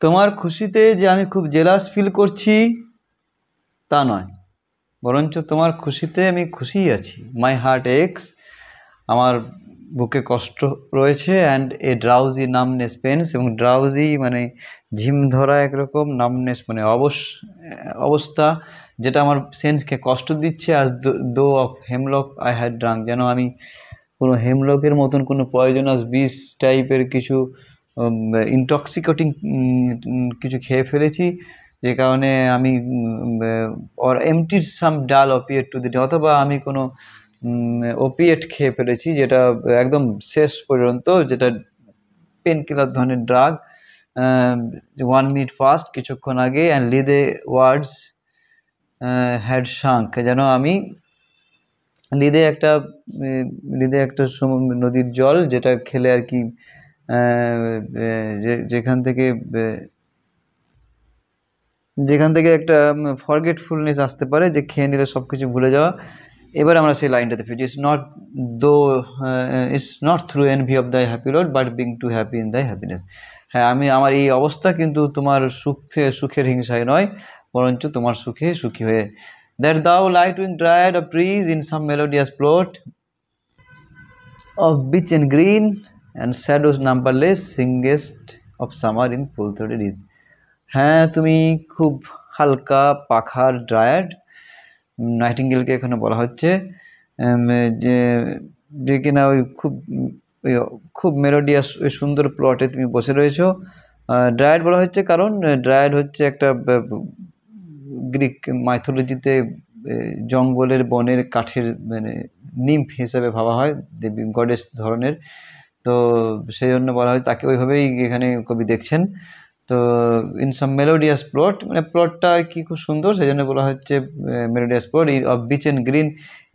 তোমার খুশিতে যে আমি খুব জেলাস ফিল করছি তা নয়, বরঞ্চ তোমার খুশিতে আমি খুশিই আছি। মাই হার্ট এক্স, আমার বুকে কষ্ট রয়েছে, and a drowsy numbness pains, এবং ড্রাউজি মানে ঝিম ধরা একরকম, নামনেস মানে অবস্থা, যেটা আমার সেন্সকে কষ্ট দিচ্ছে। আজ though of hemlock I had drunk, যেন আমি কোনো হেমলকের মতন কোনো পয়জনাস বিষ টাইপের কিছু ইনটক্সিকেটিং কিছু খেয়ে ফেলেছি, যে কারণে আমি অর এমটিড সাম ডাল ওপিয়েট টু দি, অথবা আমি কোনো ওপিয়েট খেয়ে ফেলেছি যেটা একদম শেষ পর্যন্ত, যেটা পেন কিলার ধরনের ড্রাগ। 1 মিনিট ফাস্ট, কিছুক্ষণ আগে, অ্যান্ড লিদে ওয়ার্ডস হ্যাড শাঙ্ক, যেন আমি লিদে একটা নদীর জল, যেটা খেলে আর কি যেখান থেকে একটা ফরগেটফুলনেস আসতে পারে, যে খেয়ে নিলে সব কিছু ভুলে যাওয়া। এবার আমরা সেই লাইনটাতে ফিরছি, it's not through envy of thy happy lord but being too happy in thy happiness. হ্যাঁ, আমার এই অবস্থা কিন্তু তোমার সুখের হিংসায় নয়, বরঞ্চ তোমার সুখে সুখী হয়ে। That thou light wing dryad of trees in some melodious plot of beach and green and shadows numberless, singest of summer in full throated is. হ্যাঁ, তুমি খুব হালকা পাখার ড্রায়াড, নাইটিঙ্গেলকে এখানে বলা হচ্ছে, যে যে কিনা ওই খুব মেলোডিয়াস ওই সুন্দর প্লটে তুমি বসে রয়েছো। ড্রায়াড বলা হচ্ছে কারণ ড্রায়াড হচ্ছে একটা গ্রিক মাইথোলজিতে জঙ্গলের বনের কাঠের মানে নিম্ফ হিসেবে ভাবা হয়, দেবী গডেস ধরনের। তো সেই জন্য বলা হয় তাকে, ওইভাবেই এখানে কবি দেখছেন। তো ইন সাম মেলোডিয়াস প্লট, মানে প্লটটা কি খুব সুন্দর, সেই জন্য বলা হচ্ছে melodious plot of bitch and green,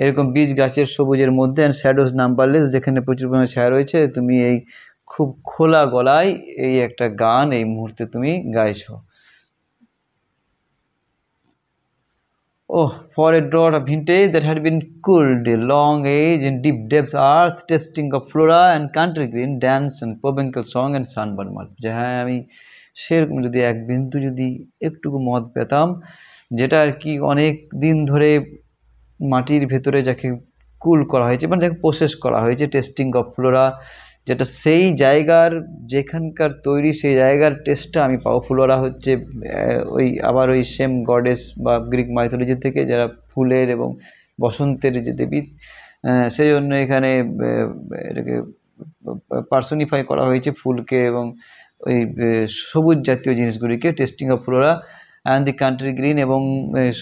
এরকম বীজ গাছের সবুজের মধ্যে, অ্যান্ড শ্যাডোজ নাম্বারলেস, যেখানে প্রচুর পরিমাণে ছায়া রয়েছে। তুমি এই খুব খোলা গলায় এই একটা গান এই মুহূর্তে তুমি গাইছো। Oh, for a draught of vintage that had been cooled, long age in deep depth earth, testing of flora and country green, dance and provincial song and sunburn mud. যে হ্যাঁ, আমি সেরকম যদি এক বিন্দু যদি একটুকু মদ পেতাম, যেটা আর কি অনেক দিন ধরে মাটির ভেতরে যাকে কুল করা হয়েছে, মানে যাকে প্রসেস করা হয়েছে, টেস্টিং অফ ফ্লোরা, যেটা সেই জায়গার যেখানকার তৈরি সেই জায়গার টেস্টটা আমি পাবো। ফ্লোরা হচ্ছে ওই আবার ওই সেম গডেস বা গ্রিক মাইথোলজি থেকে, যারা ফুলের এবং বসন্তের যে দেবী, সেই জন্য এখানে এটাকে পার্সোনিফাই করা হয়েছে ফুলকে এবং ওই সবুজ জাতীয় জিনিসগুলিকে, testing of Flora and the country green, এবং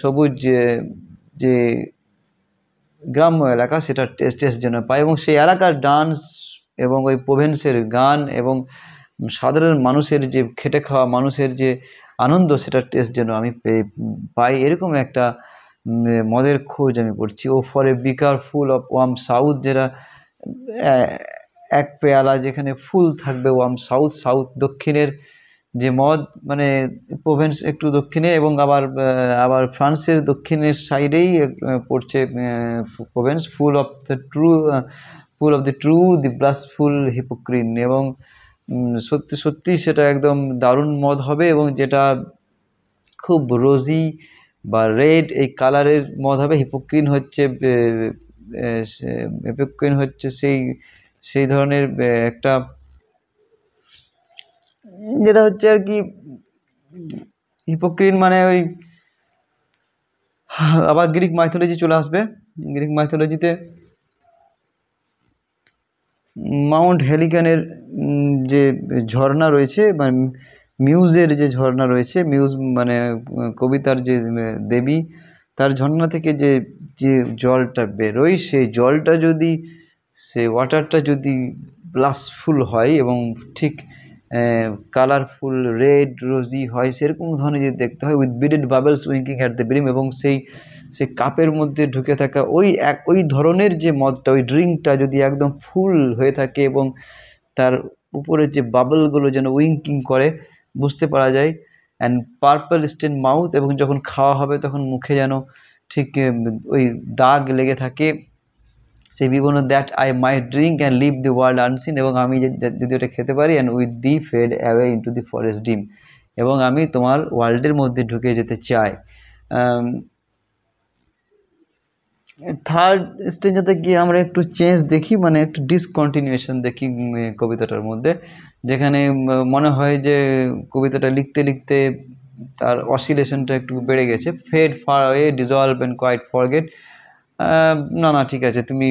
সবুজ যে গ্রাম্য এলাকা সেটা টেস্ট যেন পায়, এবং সেই এলাকার ডান্স এবং ওই প্রোভেন্সের গান এবং সাধারণ মানুষের যে খেটে খাওয়া মানুষের যে আনন্দ, সেটা টেস্ট যেন আমি পাই। এরকম একটা মদের খোঁজ আমি করছি। O for a beaker full of warm south, যেটা এক পেয়ালা যেখানে ফুল থাকবে ওয়ার্ম সাউথ, দক্ষিণের যে মদ, মানে প্রোভেন্স একটু দক্ষিণে, এবং আবার ফ্রান্সের দক্ষিণের সাইডেই পড়ছে Provence. Full of the true the blushful Hippocrene, এবং সত্যি সত্যি সেটা একদম দারুণ মদ হবে, এবং যেটা খুব রোজি বা রেড এই কালারের মদ হবে। হিপোক্রিন হচ্ছে সেই ধরনের একটা, যেটা হচ্ছে আর কি হিপোক্রিন মানে ওই আবার গ্রিক মাইথোলজি চলে আসবে। গ্রিক মাইথোলজিতে মাউন্ট হেলিকানের যে ঝর্ণা রয়েছে, মানে মিউজের যে ঝর্ণা রয়েছে, মিউজ মানে কবিতার যে দেবী, তার ঝর্ণা থেকে যে জলটা বেরোয়, সেই জলটা যদি ওয়াটারটা যদি ব্লাসফুল হয় এবং ঠিক কালারফুল রেড রোজি হয়, সেরকম ধরনের যদি দেখতে হয়, with beaded bubbles winking at the brim, এবং সেই কাপের মধ্যে ঢুকে থাকা ওই ধরনের যে মদটা, ওই ড্রিঙ্কটা যদি একদম ফুল হয়ে থাকে এবং তার উপরের যে বাবলগুলো যেন উইঙ্কিং করে, বুঝতে পারা যায়। অ্যান্ড পার্পল স্টেন মাউথ, এবং যখন খাওয়া হবে তখন মুখে যেন ঠিক ওই দাগ লেগে থাকে, সেই বিভিন্ন that I my drink and leave the world unseen, এবং আমি যদি ওটা খেতে পারি, and with thee fade away into the forest dim, এবং আমি তোমার ওয়ার্ল্ডের মধ্যে ঢুকে যেতে চাই। থার্ড স্টেজেতে গিয়ে আমরা একটু চেঞ্জ দেখি, মানে একটু ডিসকন্টিনিউয়েশন দেখি কবিতাটার মধ্যে, যেখানে মনে হয় যে কবিতাটা লিখতে লিখতে তার অসিলেশনটা একটু বেড়ে গেছে। Fade far away, dissolve and quite forget. না না, ঠিক আছে, তুমি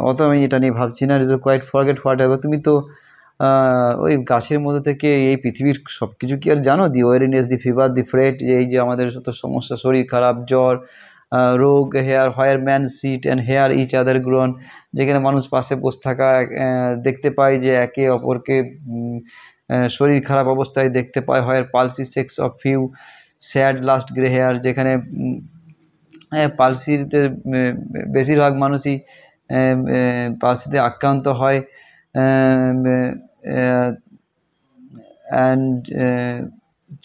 অত আমি এটা নিয়ে ভাবছি না। Dissolve, quite forget, what ever. তুমি তো ওই গাছের মধ্যে থেকে এই পৃথিবীর সব কিছু কি আর জানো? দি ওয়ারিনেস, দি ফিভার, দি ফ্রেট, এই যে আমাদের যত সমস্যা, শরীর খারাপ, জ্বর, রোগ, here where man sit and hear each other groan, যেখানে মানুষ পাশে বসে থাকা দেখতে পায় যে একে অপরকে শরীর খারাপ অবস্থায় দেখতে পায়। Where palsy shakes of few sad last grey hair, যেখানে পালসিতে বেশিরভাগ মানুষই পালসিতে আক্রান্ত হয় অ্যান্ড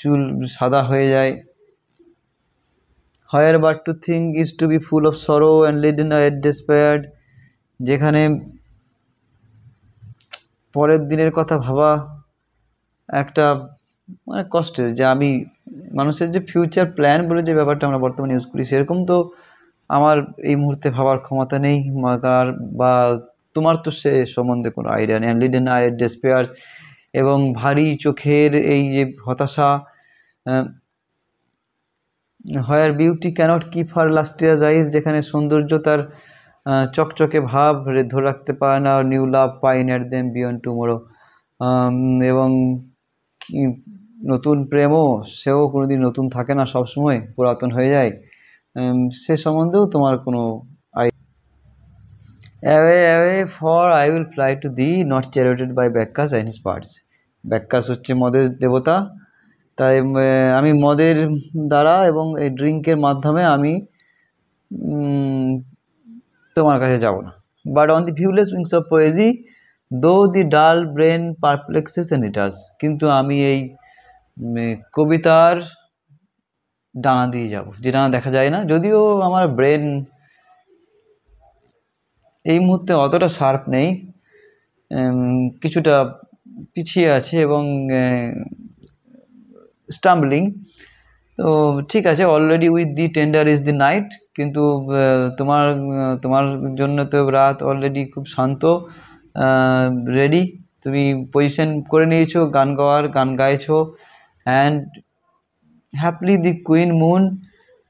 চুল সাদা হয়ে যায়। Where but to think is to be full of sorrow and leaden eyed despaired, যেখানে পরের দিনের কথা ভাবা একটা মানে কষ্টের। যে আমি মানুষের যে ফিউচার প্ল্যান বলে যে ব্যাপারটা আমরা বর্তমানে ইউজ করি, সেরকম তো আমার এই মুহূর্তে ভাবার ক্ষমতা নেই। বা তোমার তো সে সম্বন্ধে কোনো আইডিয়া নেই। লিডেন আই ডেসপেয়ার্স, এবং ভারী চোখের এই যে হতাশা। হোয়ার বিউটি ক্যানট কিপ হার লাস্ট্রিয়াস আইজ, যেখানে সৌন্দর্য তার চকচকে ভাব ধরে রাখতে পারে না। New love pine at them beyond tomorrow, এবং নতুন প্রেমও সেও কোনোদিন নতুন থাকে না, সবসময় পুরাতন হয়ে যায়। সে সম্বন্ধেও তোমার কোনো away away for I will fly to thee, not charioted by Bacchus and his pards. Bacchus হচ্ছে মদের দেবতা, তাই আমি মদের দ্বারা এবং এই ড্রিঙ্কের মাধ্যমে আমি তোমার কাছে যাব না। But on the viewless wings of poesy though the ডাল ব্রেন পারপ্লেক্সেস অ্যান্ড রিটার্স, কিন্তু আমি এই কবিতার ডানা দিয়ে যাব, যে ডানা দেখা যায় না। যদিও আমার ব্রেন এই মুহূর্তে অতটা শার্প নেই, কিছুটা পিছিয়ে আছে এবং স্টাম্বলিং। তো ঠিক আছে, already with the tender is the night, কিন্তু তোমার জন্য তো রাত অলরেডি খুব শান্ত, রেডি। তুমি পজিশন করে নিয়েছো গান গাওয়ার, গান গাইছো। And haply the queen moon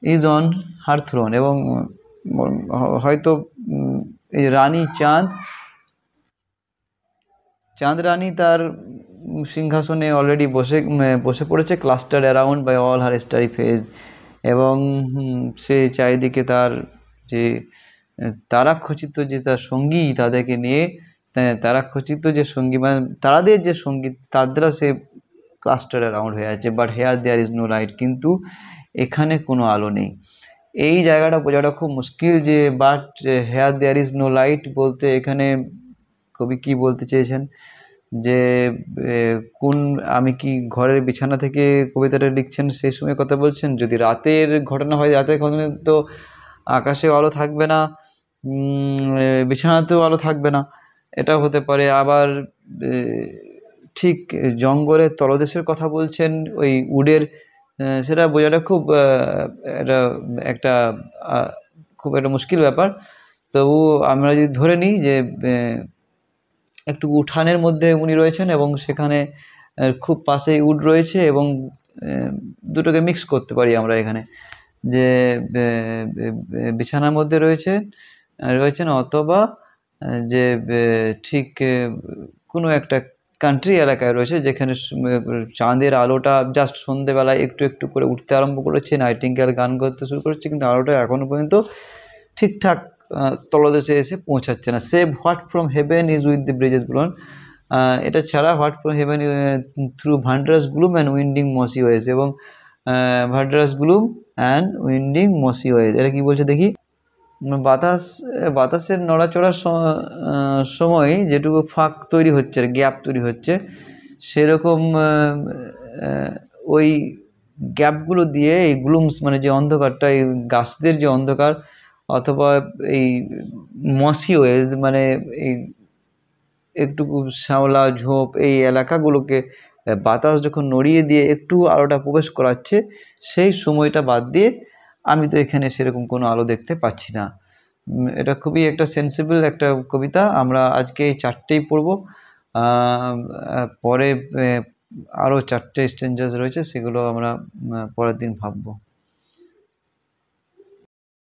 is on her throne, এবং হয়তো এই রানী চাঁদ রানী তার সিংহাসনে অলরেডি বসে পড়েছে, cluster around by all her starry fays, এবং সে চারিদিকে তার যে তারাখচিত যে তার সঙ্গী, তাদেরকে নিয়ে তারাখচিত যে সঙ্গী, মানে তারাদের যে সঙ্গী, তার দ্বারা সে ক্লাস্টার অ্যারাউন্ড হয়ে আছে। But here there is no light, কিন্তু এখানে কোনো আলো নেই। এই জায়গাটা বোঝাটা খুব মুশকিল, যে but here there is no light বলতে এখানে কবি কি বলতে চেয়েছেন, যে কোন আমি কি ঘরের বিছানা থেকে কবিতাটা লিখছেন সেই সময় কথা বলছেন? যদি রাতের ঘটনা হয়, রাতের ঘটনা তো আকাশে আলো থাকবে না, বিছানাতেও আলো থাকবে না, এটাও হতে পারে। আবার ঠিক জঙ্গলের তলদেশের কথা বলছেন, ওই উডের, সেটা বোঝাটা খুব একটা খুব একটা মুশকিল ব্যাপার। তবু আমরা যদি ধরে নিই যে একটু উঠানের মধ্যে উনি রয়েছেন এবং সেখানে খুব পাশেই উড রয়েছে, এবং দুটোকে মিক্স করতে পারি আমরা এখানে, যে বিছানার মধ্যে রয়েছেন, অথবা যে ঠিক কোনো একটা কান্ট্রি এলাকায় রয়েছে, যেখানে চাঁদের আলোটা জাস্ট সন্ধেবেলায় একটু একটু করে উঠতে আরম্ভ করেছে, নাইটিঙ্গেল গান করতে শুরু করেছে, কিন্তু আলোটা এখনও পর্যন্ত ঠিকঠাক তলদেশে এসে পৌঁছাচ্ছে না। Save what from heaven is with the breezes blown, এটা ছাড়া what from heaven through verdurous gloom and winding mossy ways, এবং verdurous gloom and winding mossy ways, এটা কি বলছে দেখি। বাতাসের নড়াচড়ার সময় যেটুকু ফাঁক তৈরি হচ্ছে, গ্যাপ তৈরি হচ্ছে, সেরকম ওই গ্যাপগুলো দিয়ে এই গ্লুমস, মানে যে অন্ধকারটা, এই গাছদের যে অন্ধকার, অথবা এই মসি ওয়েজ, মানে এই একটু শ্যাওলা ঝোপ, এই এলাকাগুলোকে বাতাস যখন নড়িয়ে দিয়ে একটু আলোটা প্রবেশ করাচ্ছে সেই সময়টা বাদ দিয়ে আমি তো এখানে সেরকম কোনো আলো দেখতে পাচ্ছি না। এটা খুবই একটা সেন্সিবল একটা কবিতা। আমরা আজকে এই 4টেই পড়ব। পরে আরও 4টে স্ট্যাঞ্জাস রয়েছে, সেগুলো আমরা পরের দিন ভাববো।